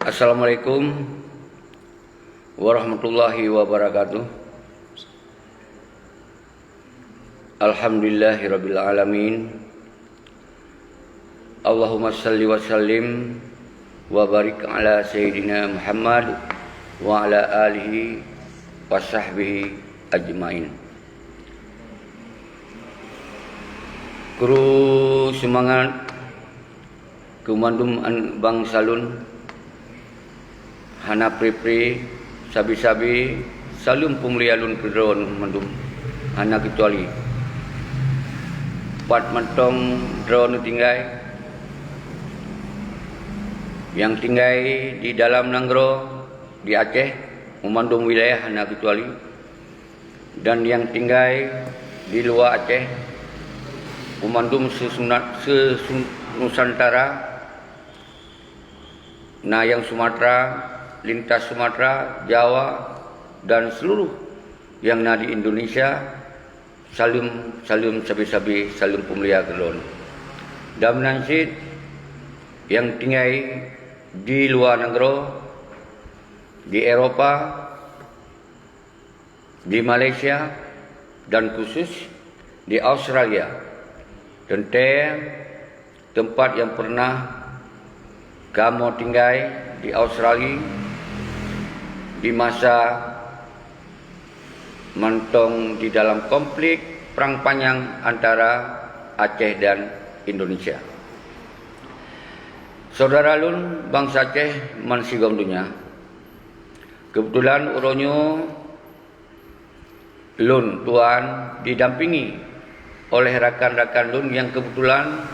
Assalamualaikum warahmatullahi wabarakatuh. Alhamdulillahirabbil alamin. Allahumma salli wa sallim wa barik ala sayyidina Muhammad wa ala alihi wa sahbihi ajmain. Kru semangat kumandum bang salun hana pripri sabi-sabi salum pumlialun kedron mandum hana kecuali pat mentong drone tinggai yang tinggai di dalam Nanggro di Aceh memandung wilayah hana kecuali, dan yang tinggai di luar Aceh memandung Nusantara, nah yang Sumatera, lintas Sumatera, Jawa, dan seluruh yang ada di Indonesia, salam sabi-sabi, salam pemulia kelon. Dan menansit yang tinggal di luar negara, di Eropah, di Malaysia, dan khusus di Australia, tentang tempat yang pernah kamu tinggal di Australia di masa mentong di dalam konflik perang panjang antara Aceh dan Indonesia. Saudara lun bangsa Aceh mansigom dunia. Kebetulan uronyo lun tuan didampingi oleh rakan-rakan lun yang kebetulan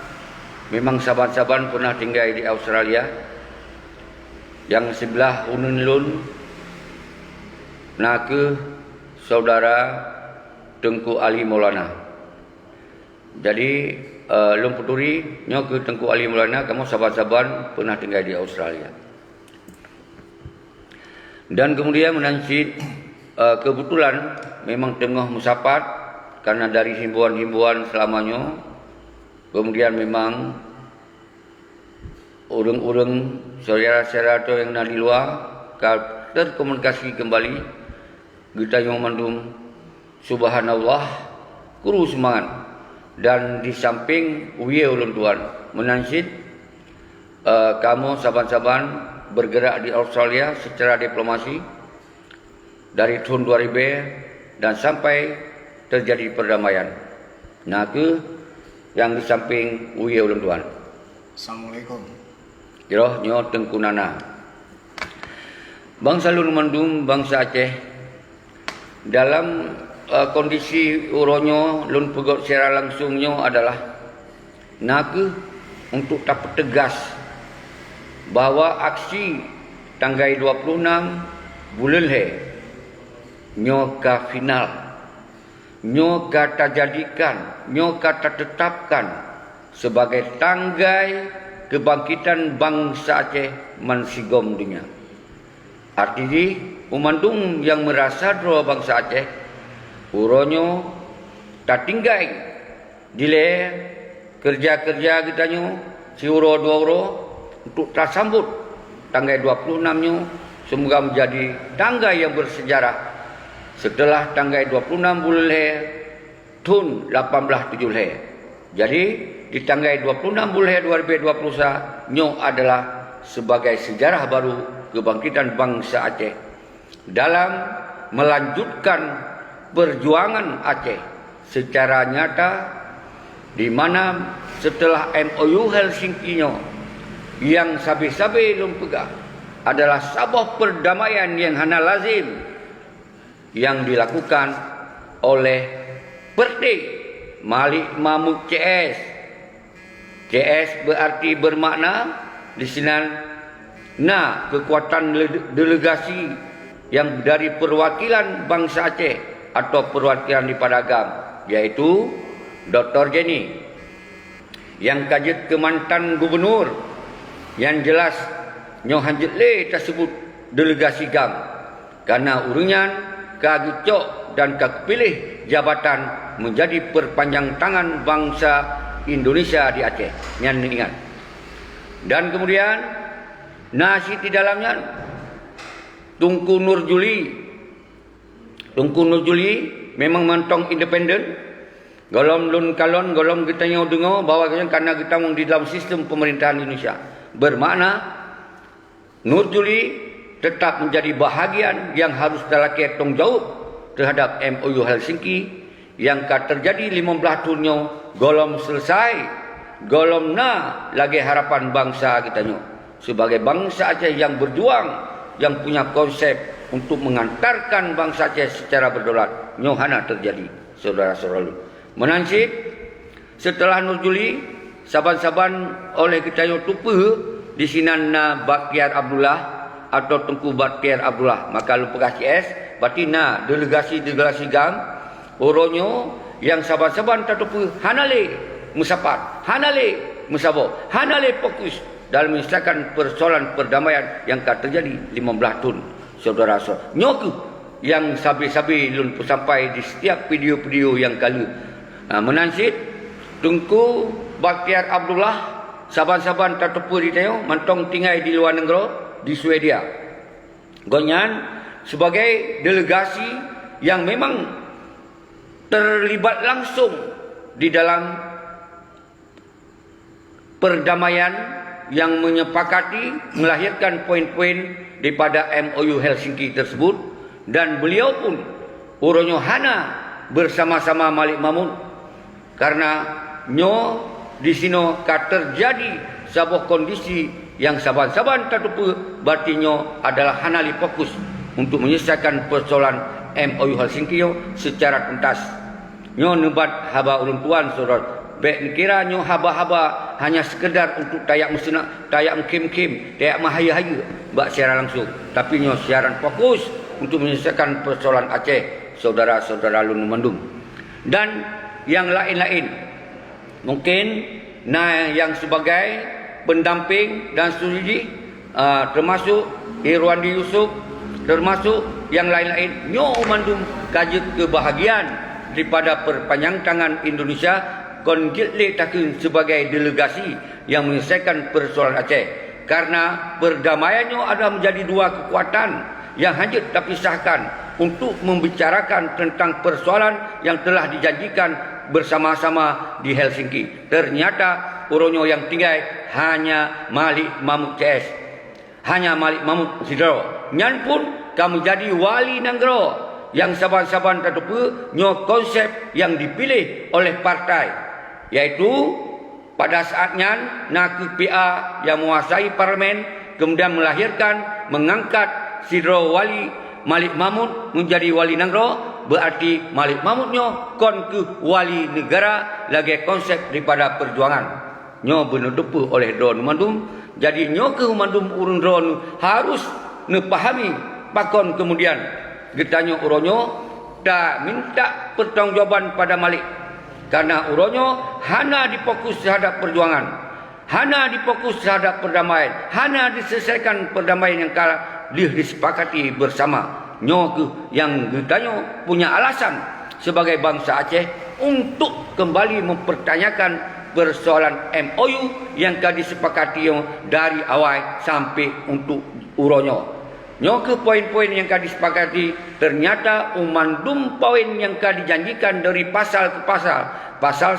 memang saban-saban pernah tinggal di Australia. Yang sebelah unun lun nak ke saudara Tengku Ali Maulana. Jadi lun puturi nyo ke Tengku Ali Maulana, kamu saban-saban pernah tinggal di Australia. Dan kemudian menansit kebetulan memang tengah musafat karena dari himbauan-himbauan selamanya. Kemudian memang urang-urang saudara-saudara tu yang di luar terkomunikasi kembali, kita yang memandung subhanallah kuru semangat. Dan di samping uye ulun tuan menansit kamu saban-saban bergerak di Australia secara diplomasi dari tahun 2000 dan sampai terjadi perdamaian. Nah ke yang di samping uye ulun tuan. Assalamualaikum. Jodoh nyo Tengku Nana. Bangsa lun mandum bangsa Aceh dalam kondisi uronyo lun pegot secara langsungnya adalah nak untuk dapat tegas bahawa aksi tanggal 26 bulan he nyo ka final, nyo kata jadikan, nyo kata tetapkan sebagai tanggai kebangkitan bangsa Aceh mansigom dunia. Artinya umandung yang merasa doa bangsa Aceh uronyo tak tinggal dile kerja-kerja kita nyo si uro dua uro untuk tersambut tanggal 26 nyo semoga menjadi tanggai yang bersejarah setelah tanggal 26 bulan he tahun 1870. Jadi di tanggal 26 bulan 2020 nyo adalah sebagai sejarah baru kebangkitan bangsa Aceh dalam melanjutkan perjuangan Aceh secara nyata, di mana setelah MOU Helsinki nyo yang sabi-sabi lum pegang adalah sabah perdamaian yang hana lazim yang dilakukan oleh Perti Malik Mahmud CS. CS berarti bermakna di sini kekuatan delegasi yang dari perwakilan bangsa Aceh atau perwakilan di Padagam, yaitu Dr. Jenny yang kajet ke mantan gubernur, yang jelas nyo hanjet le tersebut delegasi GAM karena urunyan kagicok dan kepilih jabatan menjadi perpanjang tangan bangsa Indonesia di Aceh. Yang ingat. Dan kemudian Nasi di dalamnya Tunku Nurjuli. Tunku Nurjuli memang mantong independen. Golong lun kalon, golong kita yang dengar bahawa karena kita di dalam sistem pemerintahan Indonesia. Bermakna Nurjuli tetap menjadi bahagian yang harus terlakukan tanggung jawab terhadap MOU Helsinki yang terjadi 15 tahunnya golong selesai, golong lagi harapan bangsa kita sebagai bangsa Aceh yang berjuang, yang punya konsep untuk mengantarkan bangsa Aceh secara berdaulat. Nyohana terjadi, saudara-saudara. Menansib setelah Nurjuli, saban-saban oleh kita yang tupu di sinana Baktiar Abdullah atau Tengku Baktiar Abdullah, maka lupa CS, batina delegasi gam, oronyo yang saban-saban tertupu hanale musapat, hanale musabo, hanale fokus dalam menyelesaikan persoalan perdamaian yang akan terjadi 15 tahun, saudara-saudara. Nyoku yang sabi-sabi lun sampai di setiap video-video yang kali menansib Tengku Baktiar Abdullah saban-saban tertupu di Teo mantong tinggal di luar negara di Swedia. Gonyan sebagai delegasi yang memang terlibat langsung di dalam perdamaian yang menyepakati melahirkan poin-poin daripada MOU Helsinki tersebut, dan beliau pun uronyo hana bersama-sama Malik Mahmud karena nyo di sini terjadi sebuah kondisi yang saban-saban tertupu, berarti nyo adalah hanali fokus untuk menyelesaikan persoalan MOU Helsinki secara tuntas. Nyo nebat haba ulun tuan saudara. Baik kira nyo haba-haba hanya sekedar untuk tayak mesina, tayak mkim-kim, tayak mahaya-haya bak secara langsung. Tapi nyo siaran fokus untuk menyelesaikan persoalan Aceh, saudara-saudara lun mandum. Dan yang lain-lain mungkin yang sebagai pendamping dan studi termasuk Irwandi Yusuf, termasuk yang lain-lain nyo mandum kaji kebahagiaan daripada perpanjang tangan Indonesia konjile takun sebagai delegasi yang menyelesaikan persoalan Aceh, karena perdamaiannya ada menjadi dua kekuatan yang hanya terpisahkan untuk membicarakan tentang persoalan yang telah dijanjikan bersama-sama di Helsinki. Ternyata uronyo yang tinggal hanya Malik Mahmud CS, hanya Malik Mahmud Sidro. Nyan pun kamu jadi wali Nanggro yang saban-saban tertupu nyo konsep yang dipilih oleh partai, yaitu pada saatnya nak PA yang menguasai parlemen kemudian melahirkan mengangkat Sidro Wali Malik Mahmud menjadi wali Nanggro. Berarti Malik Mahmudnya kon ke wali negara lagi konsep daripada perjuangan. Nyo benutupu oleh Don Mandum. Jadi nyo ke Mandum urun Don harus nepahami pakon kemudian getanya uronyo tak minta pertanggungjawaban pada Malik. Karena uronyo hana difokus terhadap perjuangan, hana difokus terhadap perdamaian, hana diselesaikan perdamaian yang kalah disepakati bersama. Nyo yang getanya punya alasan sebagai bangsa Aceh untuk kembali mempertanyakan persoalan MOU yang telah disepakati dari awal sampai untuk uronyo. Nyo ke poin-poin yang telah disepakati ternyata umandum poin yang telah dijanjikan dari pasal ke pasal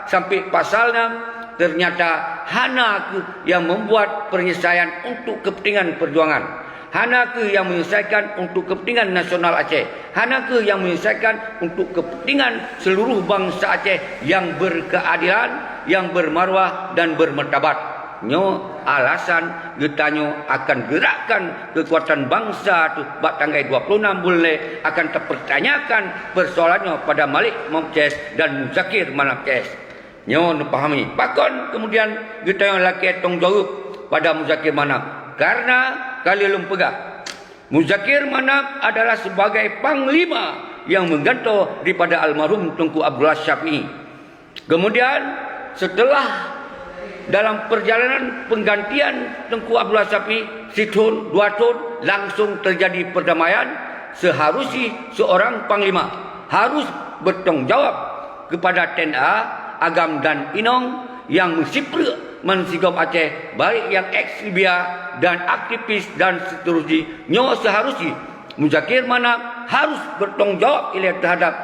sampai pasal 6 ternyata hana yang membuat penyelesaian untuk kepentingan perjuangan. Hanake yang menyelesaikan untuk kepentingan nasional Aceh. Hanake yang menyelesaikan untuk kepentingan seluruh bangsa Aceh yang berkeadilan, yang bermarwah dan bermartabat. Nyo alasan getanyo akan gerakkan kekuatan bangsa tu bak tanggal 26 boleh akan terpertanyakan persoalannya pada Malik Mahmud CS dan Muzakir Manap CS. Nyo pahami. Pakon kemudian getanyo laki tong jawab pada Muzakir Manap. Karena kali lempegah Muzakir Manap adalah sebagai panglima yang menggantung daripada almarhum Tunku Abdullah Syafi'i. Kemudian setelah dalam perjalanan penggantian Tunku Abdullah Syafi'i setahun 2 tahun langsung terjadi perdamaian, seharusnya seorang panglima harus bertanggungjawab kepada TNA, Agam dan Inong yang mensipra mensigom Aceh, baik yang ex-Libya dan aktivis dan seterusnya, nyo seharusnya Muzakir Manap harus bertanggung jawab terhadap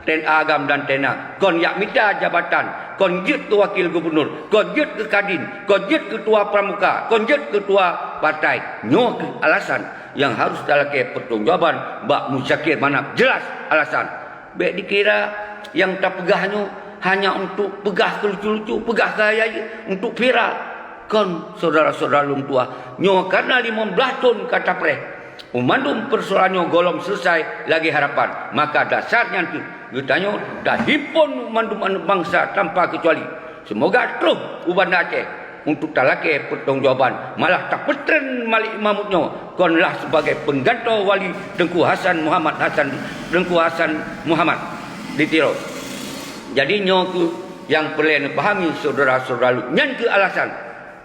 TNA Agam dan TNA. Kon yak minta jabatan, kon jut ke wakil gubernur, kon jut ke kadin, kon jut ketua pramuka, kon jut ketua partai. Nyo ke alasan yang harus dalam pertanggungjawaban Mbak Muzakir Manap. Jelas alasan. Baik dikira yang tak pegahnya hanya untuk pegah ke lucu-lucu, pegah gaya untuk viral. Kon saudara-saudara lung tua, nyo karena 15 tahun kata preh. Umandum persoalannya golong selesai lagi harapan. Maka dasarnya itu ditanya dah himpun umandum bangsa tanpa kecuali. Semoga terus uban Aceh untuk talake pertanggungjawaban. Malah tak petren Malik Mahmudnya konlah sebagai pengganti wali Tengku Hasan Muhammad di Tiro. Jadi nyoku yang perlu dipahami saudara-saudara lu. Nyan ke alasan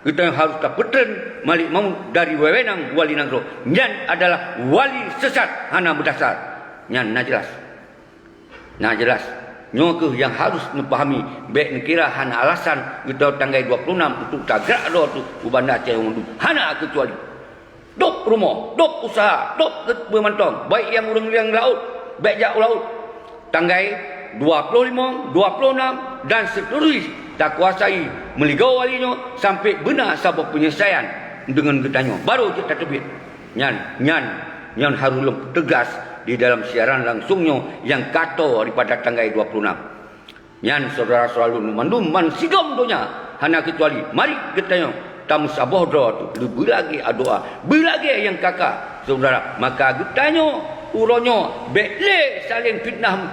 kita yang harus tak petren Malik Mahmud dari wewenang wali Nagro. Nyan adalah wali sesat hana berdasar. Nyan nak jelas. Nak jelas. Nyoku yang harus dipahami. Baik kira hana alasan kita tanggal 26 untuk tak gerak doa tu uban Aceh untuk hana kecuali. Dok rumah, dok usaha, dok bermantong. Baik yang urang yang laut, baik jak laut. Tanggal 25, 26 dan seterusnya tak kuasai meligau walinya sampai benar sabab penyelesaian dengan getanya. Baru kita terbit. Nyan harus tegas di dalam siaran langsungnya yang kata daripada tanggal 26. Nyan saudara-saudara mandum man sigam donya hana kecuali mari getanya tamu sabah doa tu lebih lagi doa belagi yang kakak saudara maka getanya uronyo bekle saling fitnah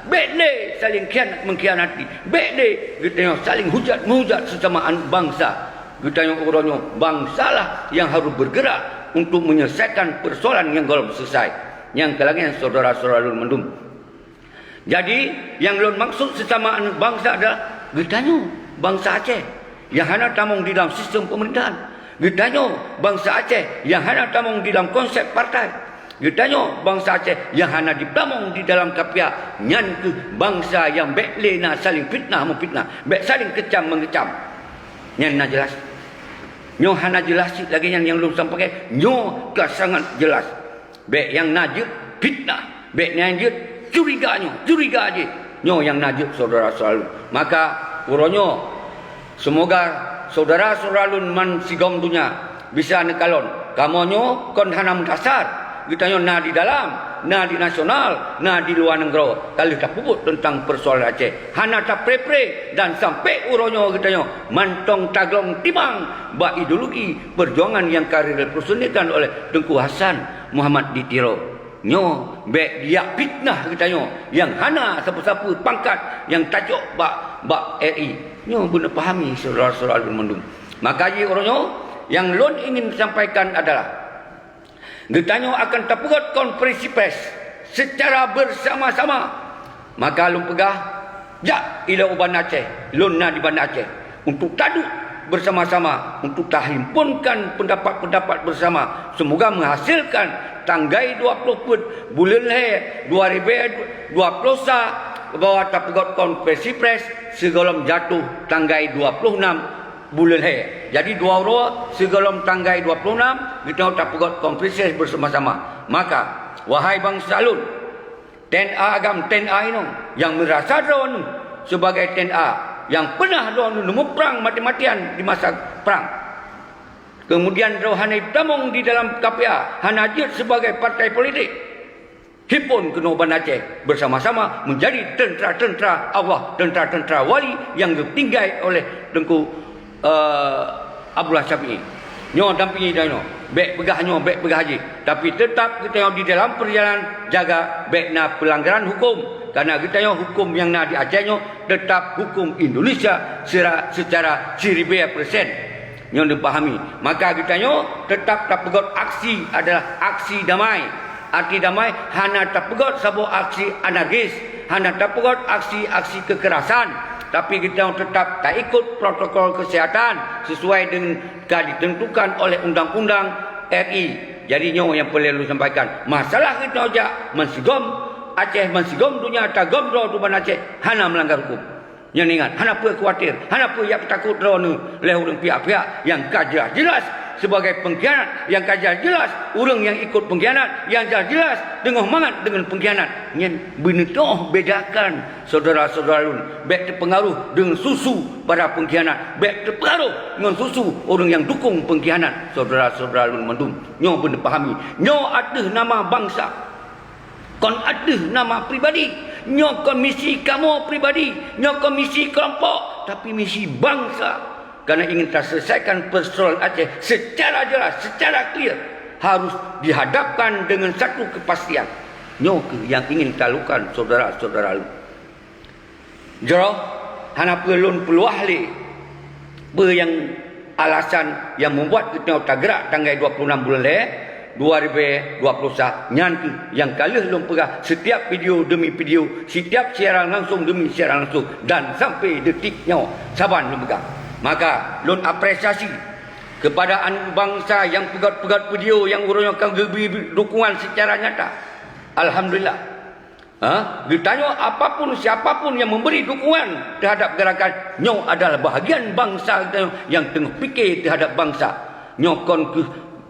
bekle saling mengkhianati bekle getanya saling menghujat sesama bangsa getanya uronyo bangsalah yang harus bergerak untuk menyelesaikan persoalan yang belum selesai yang kelangnya saudara-saudara lun mendum. Jadi yang lun maksud sesama bangsa adalah getanya bangsa Aceh yang hana tamung di dalam sistem pemerintahan, getanya bangsa Aceh yang hana tamung di dalam konsep partai, getanya bangsa Aceh yang hana ditamung di dalam kapia. Nyan ke bangsa yang beklena saling fitnah memfitnah, bek saling kecam mengecam. Nyan nak jelas. Nyo hana jelas lagi yang lun sampaikan. Nyo ke sangat jelas. Bek yang najib fitnah, bek najib curiga aja. Nyo yang najib saudara-saudara. Maka uronyo semoga saudara-saudara lun man sigom dunia bisa nekalon. Kamonyo kon hanam dasar. Kita na di dalam, na di nasional, na di luar negara. Kalau tak puput tentang persoalan Aceh, hana tak pre dan sampai uronyo kita mantong taglong timang ba ideologi perjuangan yang karir dipersembahkan oleh Tengku Hasan Muhammad di Tiro. Nyo bek dia fitnah kita yang hana siapa-siapa pangkat yang tajuk bak RI. Nyo benar pahami saudara-saudara mendung. Maka ye uronyo yang lon ingin sampaikan adalah getanya akan terpegat konferensi pers secara bersama-sama. Maka lun pegah jak ila uban Aceh, lun na di Bandar Aceh untuk taduk bersama-sama untuk tahimpunkan pendapat-pendapat bersama. Semoga menghasilkan tanggal 20 bulan Leh 2020 bahwa terpegat konferensi pers segolom jatuh tanggal 26 bulan Leh. Jadi dua orang segolom tanggal 26 kita tak pegot konferensi bersama-sama. Maka wahai bangsa lun, TNA Agam TNA ini yang merasa drone sebagai TNA yang pernah drone nemu perang mati-matian di masa perang. Kemudian rohani tamung di dalam KPA hanajit sebagai partai politik. Hipun kenoban Aceh bersama-sama menjadi tentera-tentera Allah, tentera-tentera wali yang ditinggai oleh Tengku Abdullah Syafi'i. Nyo dampingi dah nyo. Bek pegah haji. Tapi tetap kita yang di dalam perjalanan jaga bek na pelanggaran hukum. Karena kita yang hukum yang na di Aceh nyo tetap hukum Indonesia secara 1000%. Nyo dipahami. Maka kita nyo tetap tak pegot aksi adalah aksi damai. Arti damai hana tak pegot sabo aksi anarkis, hana tak pegot aksi kekerasan. Tapi kita tetap tak ikut protokol kesihatan sesuai dengan ditentukan oleh undang-undang RI. Jadi nyo yang perlu sampaikan. Masalah kita aja mensigom Aceh, mensigom dunia, tak gomro dunia Aceh, hana melanggar hukum. Yang ingat, hanapa khawatir, hanapa yang takut drone oleh orang pihak-pihak yang jelas sebagai pengkhianat, yang jelas orang yang ikut pengkhianat, yang jelas dengan mangat dengan pengkhianat. Yang benar bedakan saudara-saudara lun, baik terpengaruh dengan susu para pengkhianat, baik terpengaruh dengan susu orang yang dukung pengkhianat. Saudara-saudara lun mandum, nyo benar pahami, nyo ada nama bangsa, kon ada nama pribadi. Nyo kon misi kamu pribadi, nyo kon misi kelompok, tapi misi bangsa. Karena ingin terselesaikan persoalan Aceh secara jelas, secara clear, harus dihadapkan dengan satu kepastian. Nyo yang ingin talukan saudara-saudara lu. Jero, hana pelun peluah le. Yang alasan yang membuat kita tergerak tanggal 26 bulan le 2020 nyantu yang kalah lom perah setiap video demi video, setiap siaran langsung demi siaran langsung, dan sampai detiknya saban lom pegang. Maka lom apresiasi kepada anak bangsa yang pegat-pegat video yang urangnya akan beri dukungan secara nyata. Alhamdulillah. Ditanya apapun siapapun yang memberi dukungan terhadap gerakan nyo adalah bahagian bangsa yang tengah fikir terhadap bangsa. Nyokon ke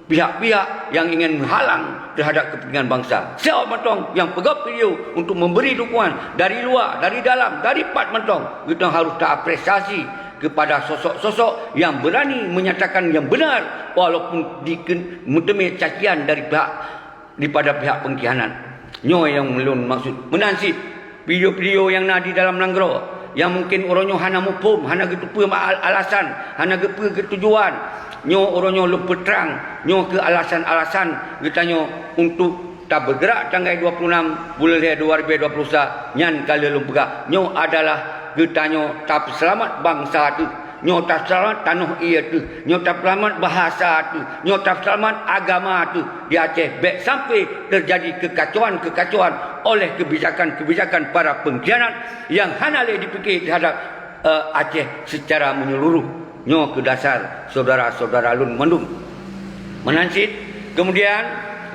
pihak-pihak yang ingin menghalang terhadap kepentingan bangsa. Siapa mentong yang pegang video untuk memberi dukungan dari luar, dari dalam, dari part mentong. Kita harus terapresiasi kepada sosok-sosok yang berani menyatakan yang benar walaupun ditemui cacian daripada pihak pengkhianat. Nyo yang melun maksud menansib video-video yang nadi dalam langgro yang mungkin orangnya hana mupum, hana getupu alasan, hana getupu ketujuan. Nyo orangnya lupa terang, nyo ke alasan-alasan getanya untuk tak bergerak tanggal 26 bulan 2021 nyan kala lumpega. Nyo adalah getanya tak selamat bangsa tu, nyo tak selamat tanah ia tu, nyo tak selamat bahasa tu, nyo tak selamat agama tu di Aceh. Baik sampai terjadi kekacauan oleh kebijakan-kebijakan para pengkhianat yang hana le dipikir terhadap Aceh secara menyeluruh. Nyo ke dasar saudara-saudara lun mandum menansit. Kemudian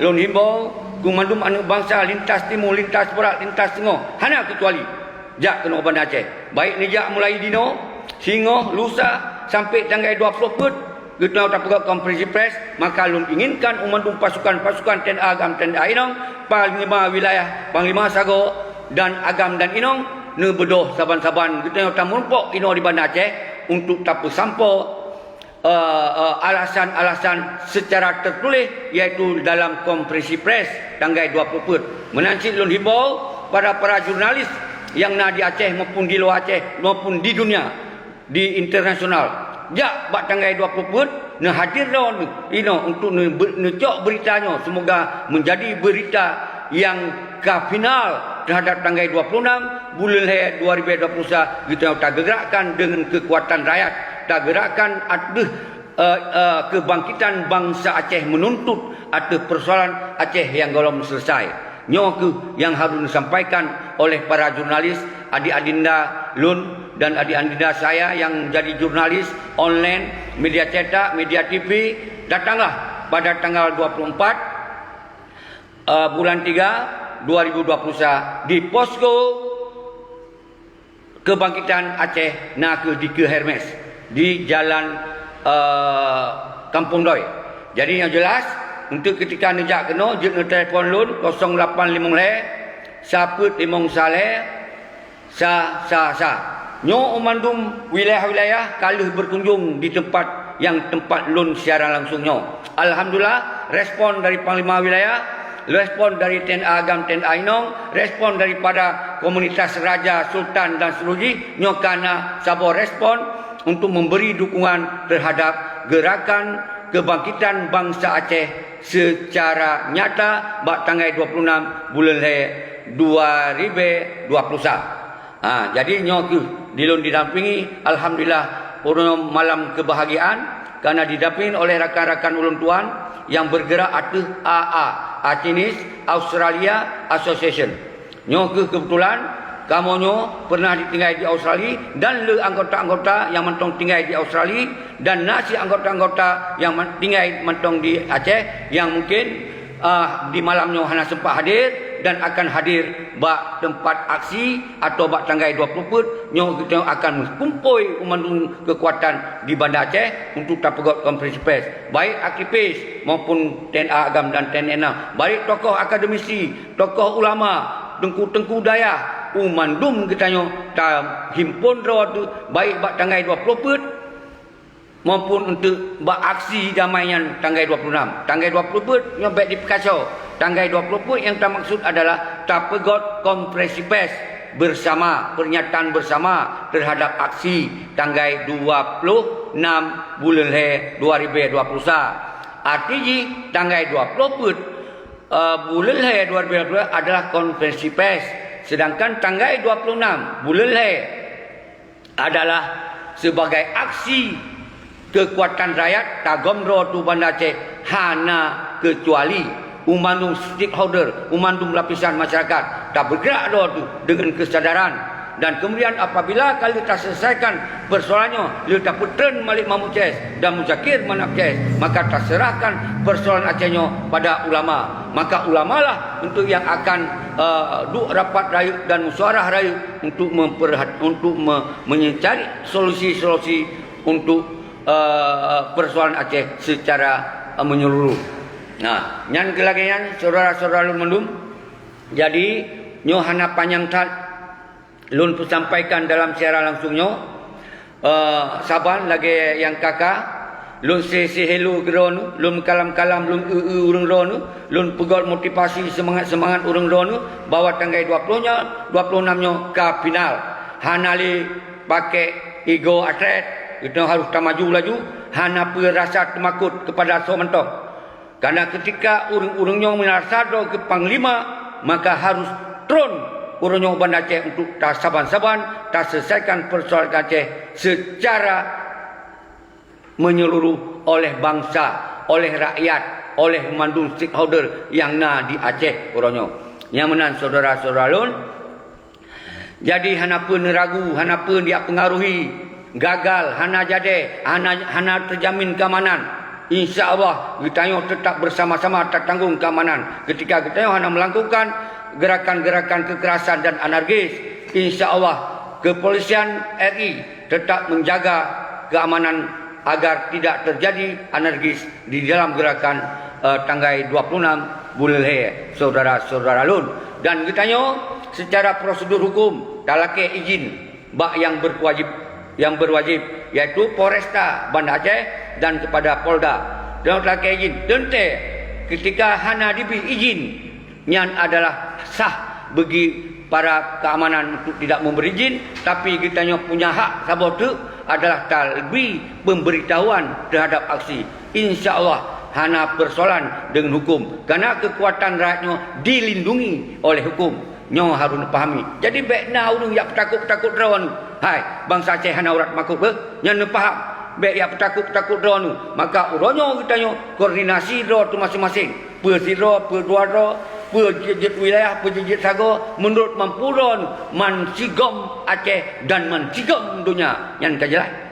lun himbau ku mandum anak bangsa lintas timur, lintas barat, lintas tengah, hana kecuali jak kena Bandar Aceh. Baik ni jak mulai dino sehingga lusa sampai tanggal 20 put kita tak pegang konferensi pers. Maka lun inginkan umandum pasukan-pasukan TNI Agam, TNI Inong, Panglima Wilayah, Panglima Sago dan Agam dan Inong ne bedoh saban-saban kita tak merumpok ino di Bandar Aceh untuk tak bersampo alasan-alasan secara tertulis, iaitu dalam konferensi pers tanggal 20 put. Menansit lun himbau pada para jurnalis yang nak di Aceh maupun di luar Aceh maupun di dunia, di internasional, jak bak tanggal 20 put ne hadir lawan ino untuk ne cok beritanya, semoga menjadi berita yang ke final terhadap tanggal 26 bulan 2021. Kita tak gerakkan dengan kekuatan rakyat, tak gerakkan ada kebangkitan bangsa Aceh menuntut ada persoalan Aceh yang belum selesai. Nyo yang harus disampaikan oleh para jurnalis, adik-adinda lun dan adik-adinda saya yang jadi jurnalis online, media cetak, media TV. Datanglah pada tanggal 24 bulan 3 2021 di posko kebangkitan Aceh di ke Hermes di jalan Kampung Doi. Jadi yang jelas untuk ketika nejak kena je telefon lun 0855 saput limong saleh sa nyo umandum wilayah-wilayah kalih berkunjung di tempat lun siaran langsungnya. Alhamdulillah respon dari Panglima Wilayah, respon dari TNI Agam, TNI Inong, respon daripada komunitas Raja, Sultan dan seluruh nyokana sabar respon untuk memberi dukungan terhadap gerakan kebangkitan bangsa Aceh secara nyata bak tanggal 26 bulan 2021. Jadi nyoku dilun didampingi, alhamdulillah orang malam kebahagiaan karena didampingi oleh rakan-rakan ulun tuan yang bergerak atas AA, Achinis Australia Association. Nyoku kebetulan kamu pernah ditinggal di Australia dan le anggota-anggota yang mentong tinggal di Australia dan nasi anggota-anggota yang tinggal mentong di Aceh yang mungkin di malamnya hanya sempat hadir dan akan hadir bak tempat aksi atau bak tanggai 20 put nyo kita akan mengumpul umandung kekuatan di Bandar Aceh untuk tapegot konferensi pers baik aktivis maupun TNI Agam dan TNI Enam, baik tokoh akademisi, tokoh ulama, tengku-tengku daya umandum kita nyo ta himpun rawa tu baik bak tanggai 20 put maupun untuk buat aksi damai yang tanggal 26. Tanggal 20 pun yang baik di Perkasa. Tanggal 20 pun yang termaksud adalah tapegot konferensi pers bersama, pernyataan bersama terhadap aksi tanggal 26 bulan He 2021. Artinya tanggal 20 pun bulan He 2022 adalah konferensi pers. Sedangkan tanggal 26 bulan He adalah sebagai aksi kekuatan rakyat tagomro tu Bandar Aceh hana kecuali umandung stakeholder, umandung lapisan masyarakat tak bergerak tu dengan kesadaran. Dan kemudian apabila kali tak selesaikan persoalannya, dia tak putren Malik Mahmud Ches dan Muzakir Manap Ches, maka tak serahkan persoalan Acehnya pada ulama. Maka ulamalah untuk yang akan duk rapat rayu dan musyawarah rayu untuk mencari solusi-solusi untuk persoalan Aceh secara menyeluruh. Nah, nyan kelagian saudara-saudara lun mendum. Jadi nyo hana panjang tat lun sampaikan dalam siaran langsungnya saban lagi yang kakak lun say hello geron lun kalam-kalam lun urang ron lun pegot motivasi semangat urang ron bawa tanggal 20-nya 26-nya ke final hanali pakai ego atlet kita harus maju laju hana perasa temakut kepada sementara karena ketika urang-urangnya merasa ke panglima maka harus turun urangnya Bandar Aceh untuk tak saban-saban tak selesaikan persoalan Aceh secara menyeluruh oleh bangsa, oleh rakyat, oleh memandung stakeholder yang na di Aceh urangnya. Yang menang saudara-saudara lun. Jadi hana pun ragu, hana pun dia pengaruhi, gagal, hana jadi, hana terjamin keamanan. InsyaAllah kita tetap bersama-sama tak tanggung keamanan. Ketika kita hana melakukan gerakan-gerakan kekerasan dan anarkis, insya-Allah kepolisian RI tetap menjaga keamanan agar tidak terjadi anarkis di dalam gerakan tanggal 26 bulan He, saudara-saudara lun. Dan kita secara prosedur hukum talake izin bak yang berwajib yaitu Polresta Bandar Aceh dan kepada Polda. Dan talake izin tente ketika hana diberi izin yang adalah sah bagi para keamanan untuk tidak memberi izin, tapi kita punya hak sabotu adalah talbi pemberitahuan terhadap aksi. InsyaAllah hana persoalan dengan hukum karena kekuatan rakyatnya dilindungi oleh hukum. Nyo harus pahami. Jadi baikna urang yang takut-takut rawan. Hai, bangsa Aceh hana urat makut yang faham. Baik yang takut-takut rawan. Maka urangnya kita koordinasi ro tu masing-masing. Persiro, perduara, perjejit wilayah, perjejit sago menurut mampuron mansigom Aceh dan mansigom dunia yang kajelas.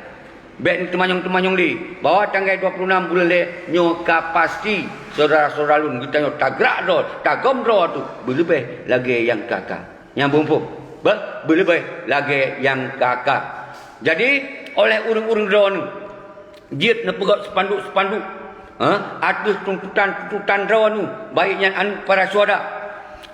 Baik temanyong-temanyong li bahwa tanggal 26 bulan le nyoka pasti saudara-saudara lun kita tagrak ro, tagom ro tu berlebih lagi yang kakak. Yang bumpuk. Berlebih lagi yang kakak. Jadi oleh urang-urang ro ni jit nepegot spanduk-spanduk atas tuntutan rawan baiknya para suada,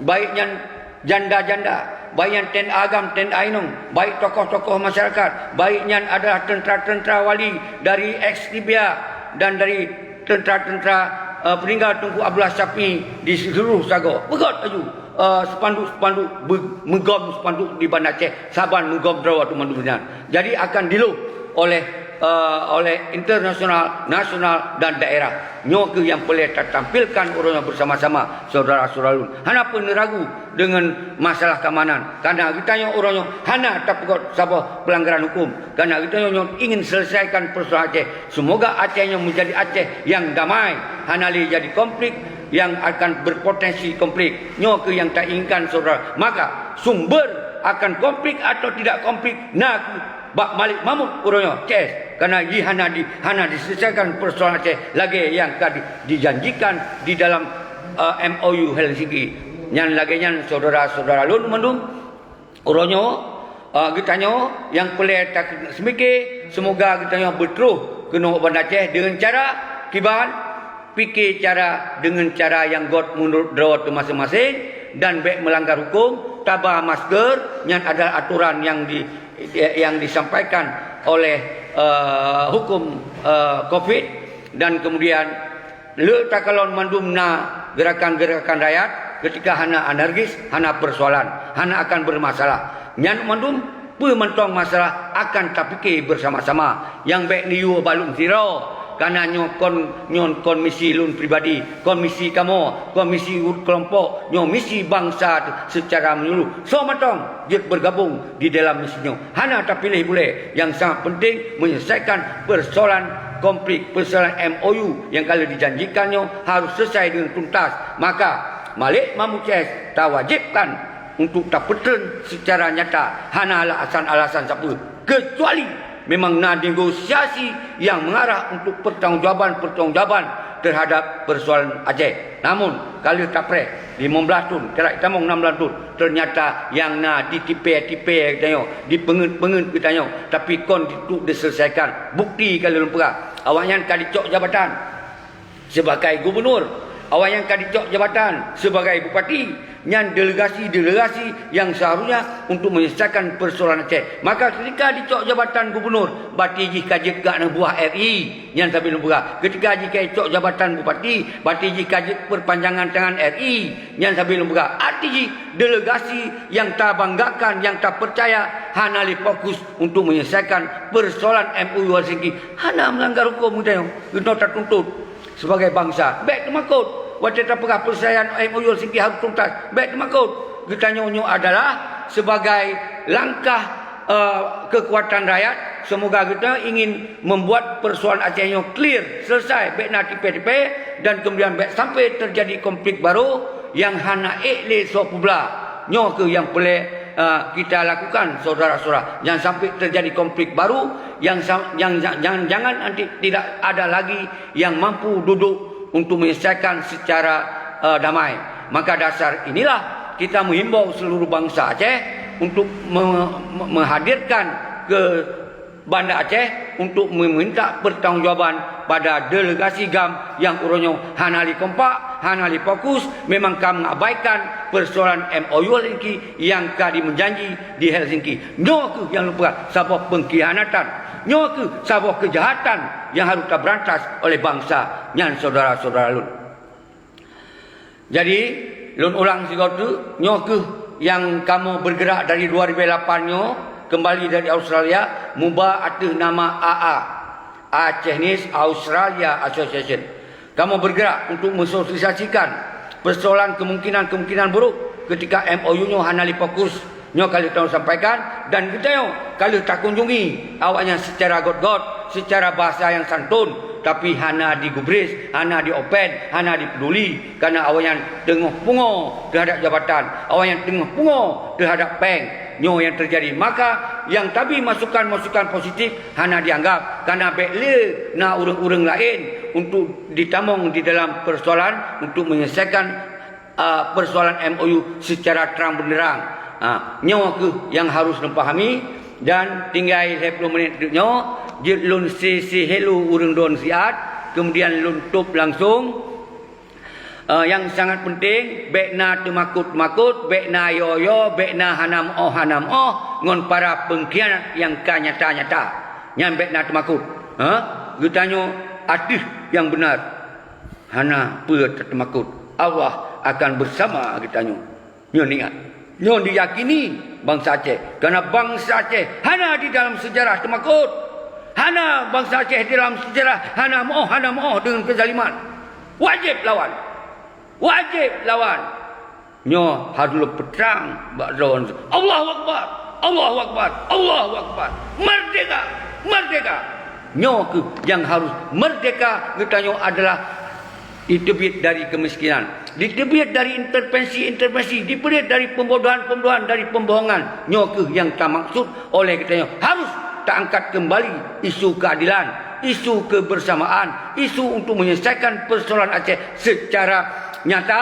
baiknya janda-janda, baiknya TNI Agam, TNI Ainung, baik tokoh-tokoh masyarakat, baiknya adalah tentera-tentera wali dari ex-Libya dan dari tentera-tentera peninggal Tunku Abdullah Syafi di seluruh Sago. Begot aju spanduk-spanduk menggom spanduk di Bandar Aceh, Saban menggom rawa tu mandunya. Jadi akan diluh oleh internasional, nasional dan daerah. Nyoke yang boleh tampilkan orangnya bersama-sama saudara-saudara lun. Hana pun ragu dengan masalah keamanan. Karena kita orangnya hana tak pegot sabah pelanggaran hukum. Karena kita ingin selesaikan persoalan Aceh. Semoga Acehnya menjadi Aceh yang damai. Hana li jadi konflik yang akan berpotensi konflik. Nyoke yang tak inginkan saudara. Maka sumber akan konflik atau tidak konflik Bak Malik Mahmud urangnya Ches karena hana diselesaikan persoalan Aceh lagi yang dijanjikan di dalam MOU Helsinki Nyan lagi nyan saudara-saudara lun mandum uronyo gitanyo yang pelai tak semike semoga gitanyo berteruh kena Banda Aceh dengan cara kiban fikir cara dengan cara yang God menurut drawat masing-masing dan baik melanggar hukum tabah masker yang ada aturan yang disampaikan oleh hukum COVID dan kemudian letak kalon mandum na gerakan-gerakan rakyat ketika hana anarkis hana persoalan hana akan bermasalah nyan mandum pementong masalah akan terfikir bersama-sama yang baik niu balung zero karena nyon komisi lun pribadi, komisi kamu, komisi kelompok, nyon misi bangsa secara menyeluruh. So matang jet bergabung di dalam misinya. Hana tak pilih boleh. Yang sangat penting menyelesaikan persoalan konflik, persoalan MOU yang kalau dijanjikannya harus selesai dengan tuntas. Maka Malik Mamuces tak wajibkan untuk tak petern secara nyata. Hana alasan-alasan siapa. Kecuali memang nak negosiasi yang mengarah untuk pertanggungjawaban terhadap persoalan Aceh. Namun kalau tak pre 15 tahun, kerak tamong 16 tahun, ternyata yang nak ditipe-tipe katanya, dipengen-pengen katanya, tapi kon itu diselesaikan. Bukti kalau lupa. Awaknya kali cok jabatan sebagai gubernur, awaknya kali cok jabatan sebagai bupati. Yang delegasi-delegasi yang seharusnya untuk menyelesaikan persoalan Aceh. Maka ketika dicok jabatan gubernur, bati ji kajik gak nak buah RI yang sambil lupa. Ketika ji cok jabatan bupati, bati ji kajik perpanjangan tangan RI yang sambil lupa. Arti ji delegasi yang tak banggakan, yang tak percaya, hana li fokus untuk menyelesaikan persoalan MUU Helsinki. Hana melanggar hukum kita tak tuntut sebagai bangsa. Baik temakut. Wajah tak pernah persayaan MOU Helsinki harus tuntas. Baik temakut. Kita nyonya adalah sebagai langkah kekuatan rakyat. Semoga kita ingin membuat persoalan Aceh yang clear, selesai. Baik nak tipe-tipe dan kemudian baik sampai terjadi konflik baru yang hana le so pula. Nyo ke yang boleh kita lakukan saudara-saudara. Jangan sampai terjadi konflik baru yang jangan nanti tidak ada lagi yang mampu duduk untuk menyelesaikan secara damai. Maka dasar inilah kita menghimbau seluruh bangsa Aceh untuk menghadirkan ke Banda Aceh untuk meminta pertanggungjawaban pada delegasi GAM yang urunyo hanali kompak, hanali fokus, memang kami mengabaikan persoalan MOU Helsinki yang kadi menjanji di Helsinki. Nyoku yang lupa sabab pengkhianatan, nyoku sabab kejahatan yang harus terberantas oleh bangsa nyan saudara-saudara lun. Jadi lun ulang sigotu nyoku yang kamu bergerak dari 2008 nyo kembali dari Australia mubah atas nama AA Acehnese Australia Association. Kamu bergerak untuk mensosialisasikan persoalan kemungkinan buruk ketika MOU-nya hanali fokus nyo kali tahu sampaikan dan kita yo kali tak kunjungi awaknya secara god-god, secara bahasa yang santun, tapi hana digubris, hana diopen, hana dipeduli karena awaknya tengah pungo terhadap jabatan, awaknya tengah pungo terhadap peng nyo yang terjadi. Maka yang tadi masukan-masukan positif hana dianggap karena bekle na urang-urang lain untuk ditamong di dalam persoalan untuk menyelesaikan persoalan MOU secara terang benderang. Nyo ke yang harus dipahami dan tinggal 20 minit nyo jid lun si hello urang don siat kemudian lun tup langsung. Yang sangat penting bekna temakut-makut, bekna yoyo, bekna hanam ngon para pengkhianat yang nyata-nyata. Yang bekna temakut. Getanyo artis yang benar. Hana pe temakut. Allah akan bersama getanyo. Nyo ingat. Nyo diyakini bangsa Aceh. Karena bangsa Aceh hana di dalam sejarah temakut. Hana bangsa Aceh di dalam sejarah hana moh dengan kezaliman. Wajib lawan. Wajib lawan. Nyo harus perang lawan. Allahu Akbar. Allahu Akbar. Allahu Akbar. Merdeka. Merdeka. Nyo ke yang harus merdeka getanyo adalah ditebit dari kemiskinan, ditebit dari intervensi, ditebit dari pembodohan, dari pembohongan. Nyo ke yang tak maksud oleh getanyo harus tak angkat kembali isu keadilan, isu kebersamaan, isu untuk menyelesaikan persoalan Aceh secara nyata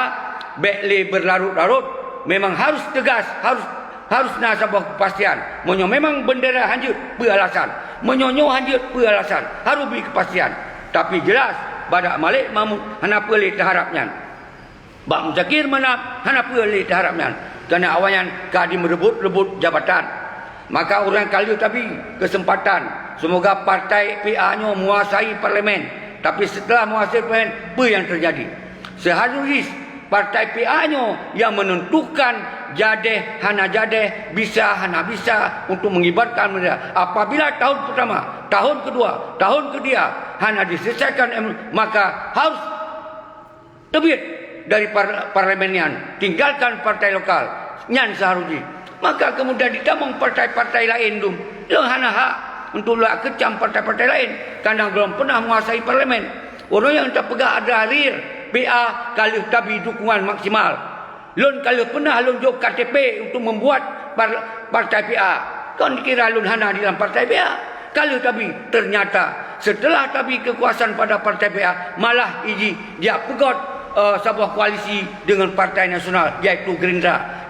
bekle berlarut-larut, memang harus tegas, harus nak sebuah kepastian. Monyo memang bendera hanjut beralasan, menyonyo hanjut beralasan, harus beri kepastian. Tapi jelas badak Malik Mahmud hana pelih terharapnya. Bak Muzakir mana hana pelih terharapnya. Kerana awayan kadi merebut jabatan. Maka orang kali tapi kesempatan. Semoga partai PA-nya menguasai parlimen. Tapi setelah menguasai parlimen, apa yang terjadi? Seharusnya partai PA-nya yang menentukan jadeh hana jadeh, bisa hana bisa untuk mengibarkan bendera. Apabila tahun pertama, tahun kedua, tahun ketiga hana diselesaikan, maka harus terbit dari parlemenian, tinggalkan partai lokal nyan seharusnya. Maka kemudian ditamung partai-partai lain tu yang hana hak untuk lah kecam partai-partai lain kerana belum pernah menguasai parlimen. Orang yang tak pegah ada harir PA kalau tabi dukungan maksimal. Lun kalau pernah lun jog KTP untuk membuat partai PA. Kan dikira lun hana di dalam partai PA. Kalau tapi ternyata setelah tapi kekuasaan pada partai PA malah dia pegot sebuah koalisi dengan partai nasional iaitu Gerindra.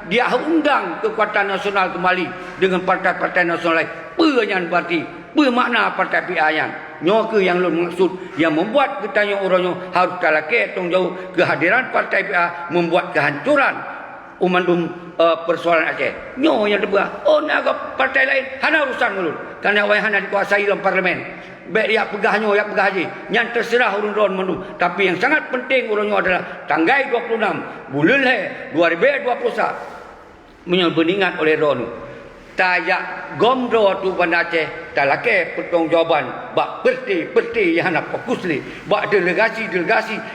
Dia undang kekuatan nasional kembali dengan partai-partai nasional lain. Penyan berarti, bermakna partai PA yang nyoke yang lun maksud yang membuat ketanya orangnya harus talake tong jauh kehadiran partai PA membuat kehancuran umandum persoalan Aceh. Nyo yang terbuka. Oh nak partai lain hana urusan mulun. Karena awak hana dikuasai dalam parlimen. Baik dia pegahnya, dia pegah haji. Yang terserah urun-urun mandu. Tapi yang sangat penting urunnya adalah tanggal 26 bulan 2021 menyeberingat oleh Ronu. Tayak gomro tu Banda Aceh talake pertanggungjawaban bak perti yang hana fokus le, bak delegasi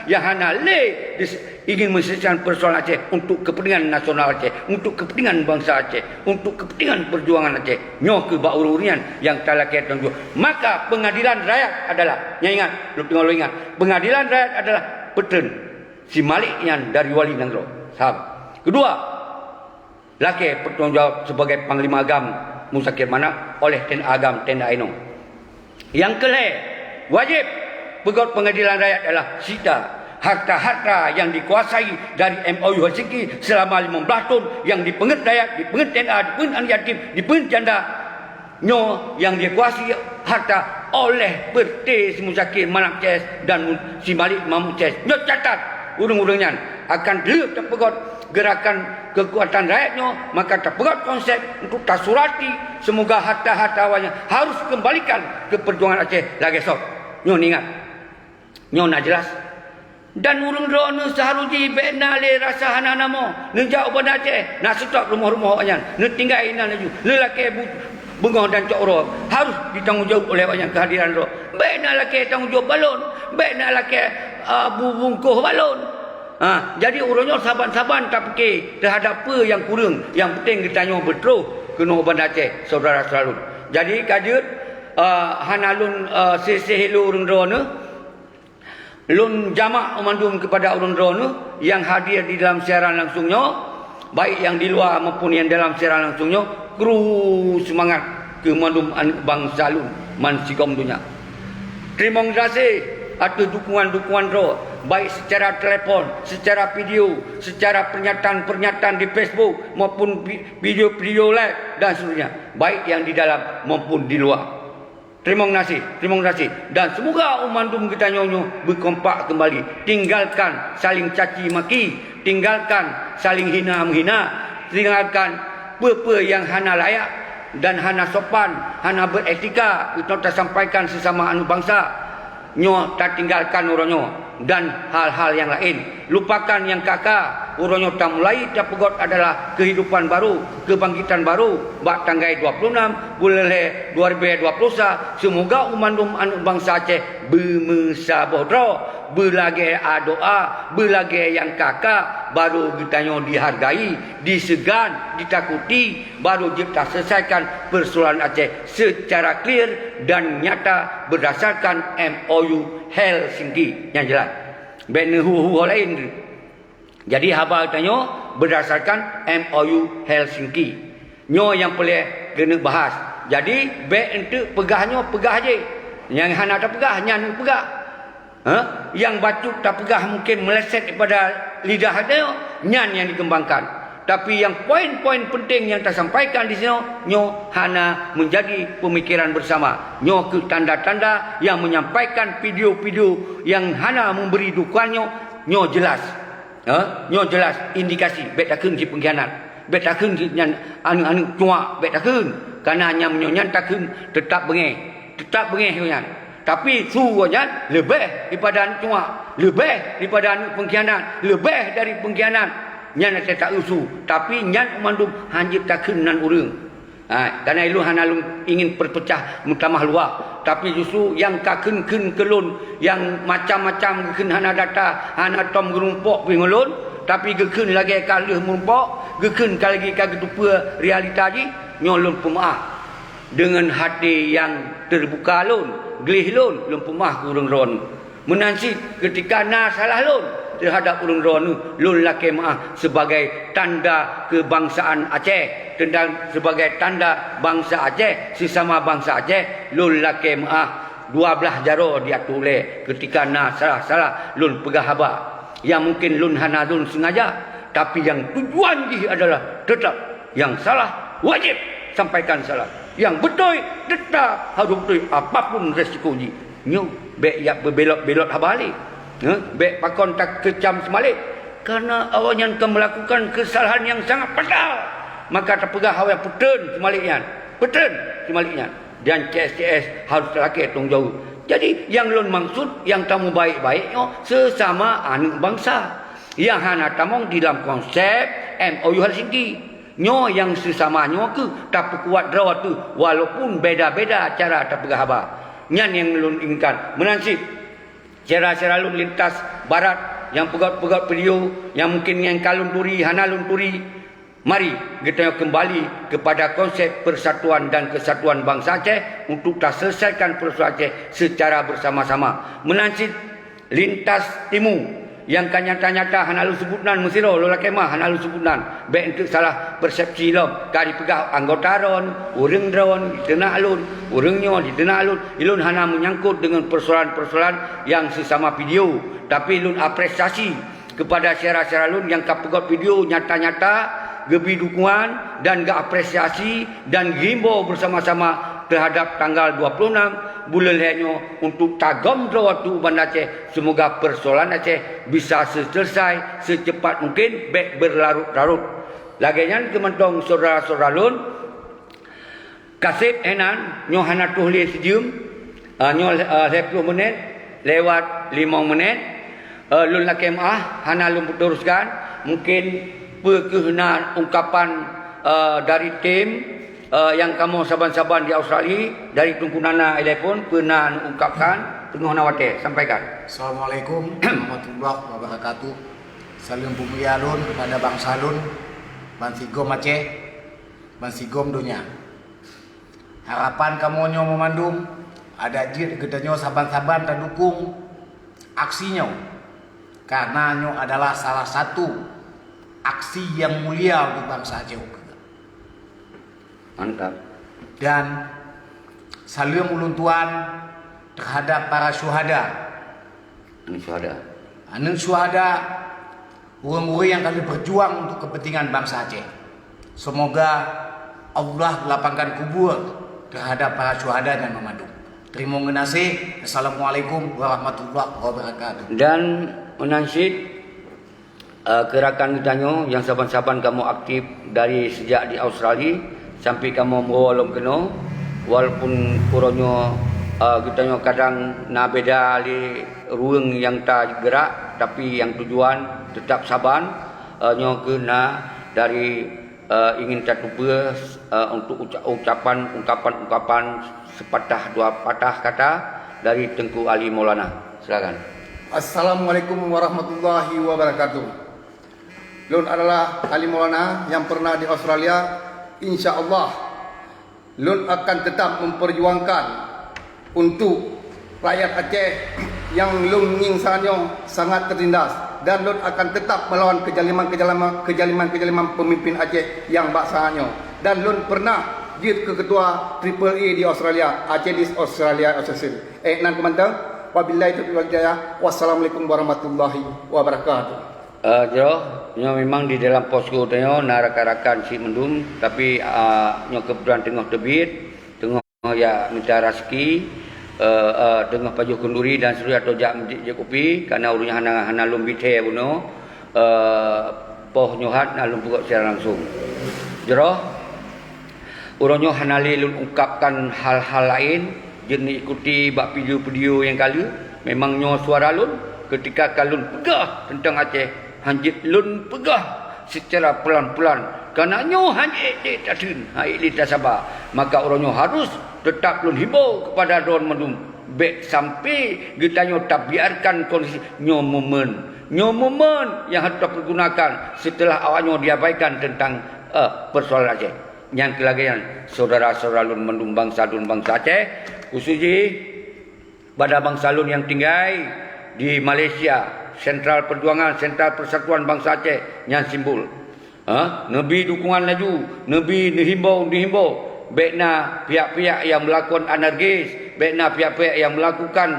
yang hana le ingin menyelesaikan persoalan Aceh untuk kepentingan nasional Aceh, untuk kepentingan bangsa Aceh, untuk kepentingan perjuangan Aceh. Nyo ke bak ururian yang talake tanggung. Maka pengadilan rakyat adalah, yang ingat, lu tengok lu ingat, pengadilan rakyat adalah petern si Malik yang dari Wali Nangro. Sahab. Kedua, laki bertanggungjawab sebagai Panglima Agam Muzakir Manap oleh Ten Agam Ten Ainung. Yang kelih, wajib pegot pengadilan rakyat adalah sita harta-harta yang dikuasai dari MOU Helsinki selama 15 tahun yang dipenget rakyat, dipenget TNA, dipenget anak yatim, dipenget janda. Nyo yang dikuasai harta oleh Perti Muzakir Manap Ces dan si Malik Mahmud Ces. Nyo catat urung-urungnya akan dilihat terpegot gerakan kekuatan rakyatnya, maka terpegot konsep untuk tasurati semoga harta-harta awalnya harus kembalikan ke perjuangan Aceh lagi esok. Nyo ingat, nyo nak jelas. Dan urung rono seharusnya bena le rasa hana namo nejak Banda Aceh nak setok rumah-rumah awaknya ne tinggal ina laju lelaki bengong dan cokro harus ditanggungjawab oleh awaknya kehadiran ro. Bena lelaki tanggungjawab balon, bena lelaki bungkuh balon. Jadi urangnya saban-saban tak fikir terhadap apa yang kurang. Yang penting kita tanya betul kena Banda Aceh saudara selalu. Jadi kajut hanalun sehelo urang rono lun jamak memandung kepada urang rono yang hadir di dalam siaran langsungnya, baik yang di luar maupun yang dalam siaran langsungnya, kru semangat ke mandum bangsa lun man sikom dunia. Terima kasih atas dukungan-dukungan roh, baik secara telefon, secara video, secara pernyataan-pernyataan di Facebook maupun video-video live dan seterusnya, baik yang di dalam maupun di luar. Terima kasih. Dan semoga umandum kita nyonyo berkompak kembali. Tinggalkan saling caci maki, tinggalkan saling hina menghina, tinggalkan apa-apa yang hana layak dan hana sopan, hana beretika. Kita tak sampaikan sesama anu bangsa. Nyo tak tinggalkan orangnya dan hal-hal yang lain. Lupakan yang kakak. Orangnya tak mulai tak pegot adalah kehidupan baru, kebangkitan baru. Bak tanggal 26 bulan 2021. Semoga umandum anak bangsa Aceh bermesabodro, berlagi doa, berlagi yang kakak, baru kitanya dihargai, disegan, ditakuti, baru kita selesaikan persoalan Aceh secara clear dan nyata berdasarkan MOU Helsinki yang jelas. Benehu lain. Jadi haba tanya berdasarkan MOU Helsinki. Nyo yang boleh kena bahas. Jadi baik untuk pegahnya pegah je. Yang hana tak pegah, nyan pegah. Yang batu tak pegah mungkin meleset daripada lidah dia nyan yang dikembangkan. Tapi yang poin-poin penting yang tersampaikan di sini, nyo hana menjadi pemikiran bersama. Nyo ke tanda-tanda yang menyampaikan video-video yang hana memberi dukungannya, nyo jelas. Nyo jelas indikasi bet takun ki pengkhianat. Bet takun ki nyan anu cuak bet takun. Karena hanya menyonya takun tetap bengeh. Tetap bengeh nyan. Tapi suruhnya lebih daripada anu cuak, lebih daripada anu pengkhianat, lebih dari pengkhianat. Nyan saya tak usu, tapi nyan mandum hanya takun nan urang. Karena ilu hana ingin perpecah mutamah luar, tapi justru yang kakun kelun, yang macam-macam gekun hana data, hana tom gerumpok pingulun, tapi gekun lagi kalih merumpok, gekun lagi kagetupa realita ji, nyolun pemaaf dengan hati yang terbuka lun, gelih lun, lun pemaaf kurang ron. Menansi ketika na salah lun terhadap urang ron lun laki maaf sebagai tanda kebangsaan Aceh, dan sebagai tanda bangsa Aceh, sesama bangsa Aceh, lun laki maaf 12 jaro diatur oleh ketika na salah-salah lun pegah haba yang mungkin lun hana lun sengaja, tapi yang tujuan dia adalah tetap yang salah wajib sampaikan salah, yang betul tetap harus betul apapun resikonya. Nyo bek yak berbelot-belot habalik, bek pakon tak kecam semalik, karena awaknya akan melakukan kesalahan yang sangat fatal, maka terpegah awak peten semaliknya, dan CSCS harus terlaki tanggung jawab. Jadi yang lun maksud yang tamu baik-baiknya sesama anak bangsa yang hana tamong di dalam konsep MOU Helsinki. Nyo yang sesama nyo ke tapi kuat drawat tu walaupun beda-beda cara terpegah haba. Nyan yang lun inginkan menansib cara-cara lun lintas barat yang pegat-pegat video yang mungkin yang kalun turi hana lun turi. Mari kita kembali kepada konsep persatuan dan kesatuan bangsa Aceh untuk kita selesaikan persoalan Aceh secara bersama-sama. Menansib lintas timur yang kan nyata-nyata hana lu sebutan mesiro lola kemah hana lu sebutan baik untuk salah persepsi lo kali pegah anggota ron urang ron di tenak alun urangnya di tenak alun ilun hana menyangkut dengan persoalan-persoalan yang sesama video, tapi ilun apresiasi kepada syarah-syarah lun yang kapegot video nyata-nyata gebi dukungan dan apresiasi dan gimbau bersama-sama terhadap tanggal 26 bulan Henyo untuk tagam waktu Banda Aceh. Semoga persoalan Aceh bisa selesai secepat mungkin, baik berlarut-larut. Lagian kementong saudara-saudara lun kasih enan nyo hana tulis sejum nyo 10 menit lewat 5 menit lun laki maah hana lun teruskan mungkin perkenan ungkapan dari tim yang kamu saban-saban di Australia dari Tunku Nana Telepon pernah ungkapkan tengah nawate sampaikan. Assalamualaikum warahmatullahi wabarakatuh. Salam pemulia lun kepada bangsa lun, Bansigom Aceh, Bansigom dunia. Harapan kamu nyo memandung ada jir gedanya saban-saban dan dukung aksinya, karena nyo adalah salah satu aksi yang mulia untuk bangsa Aceh. Mantap. Dan salam uluntuan terhadap para syuhada. Anak syuhada, orang-orang yang kami berjuang untuk kepentingan bangsa Aceh. Semoga Allah lapangkan kubur terhadap para syuhada dan memandung. Terima kasih. Assalamualaikum warahmatullahi wabarakatuh. Dan menansib gerakan kita yang saban-saban kamu aktif dari sejak di Australia sampai kamu walaupun kena walaupun kurangnya kita kadang nak beda li ruang yang tak gerak tapi yang tujuan tetap saban nyo kena dari ingin tertuba untuk ungkapan sepatah dua patah kata dari Tengku Ali Maulana. Silakan. Assalamualaikum warahmatullahi wabarakatuh. Lun adalah Ali Maulana yang pernah di Australia. InsyaAllah Lun akan tetap memperjuangkan untuk rakyat Aceh yang Lun ingsannya sangat tertindas, dan Lun akan tetap melawan kejaliman pemimpin Aceh yang baksanya. Dan Lun pernah jadi ketua Triple E di Australia, Aceh di Australia Association. Nan kemantang wabillahi taufiq wal hidayah. Wassalamualaikum warahmatullahi wabarakatuh. Nyo memang di dalam posko nyo na rakan-rakan si mendum tapi nyo kebetulan tengah debit, tengah ya minta rezeki, tengah pajuh kenduri dan seluruh atau jak je kopi karena urunya hana lum bithe buno poh nyohat na lum pukul secara langsung. Jero uronyo hanali lun ungkapkan hal-hal lain jenis ikuti bak video-video yang kali memang nyo suara lun ketika kalun pegah tentang Aceh hanjit lun pegah secara pelan-pelan kerana nyo hanjit di tadun hai tak sabar maka orangnya harus tetap lun himbau kepada don mendum baik sampai kita nyo tak biarkan kondisi nyo momen yang harus pergunakan setelah awaknya diabaikan tentang persoalan Aceh. Yang kelagayan saudara-saudara lun mendum bangsa Aceh khususnya pada bangsa lun yang tinggal di Malaysia, Sentral Perjuangan, Sentral Persatuan Bangsa Aceh yang simbol. Nabi dukungan laju, Nabi dihimbau, baikna pihak-pihak yang melakukan anarkis, baikna pihak-pihak yang melakukan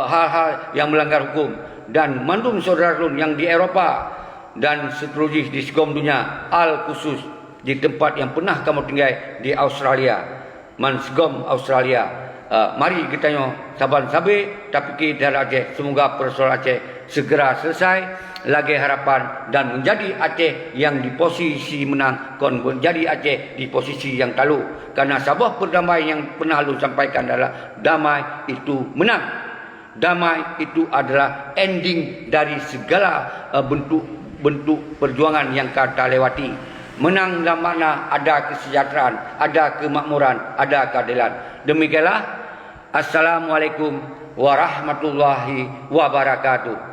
hal-hal yang melanggar hukum dan mandum saudara lun yang di Eropah dan seterusnya di segom dunia, al khusus di tempat yang pernah kamu tinggal di Australia, Mansgom Australia. Mari kita saban sabi tapi kita Aceh semoga persoalan Aceh segera selesai lagi harapan dan menjadi Aceh yang di posisi menang kon menjadi Aceh di posisi yang talu karena sebuah perdamaian yang pernah lu sampaikan adalah damai itu menang, damai itu adalah ending dari segala bentuk perjuangan yang kita lewati. Menang dalam makna ada kesejahteraan, ada kemakmuran, ada keadilan. Demikianlah. Assalamualaikum warahmatullahi wabarakatuh.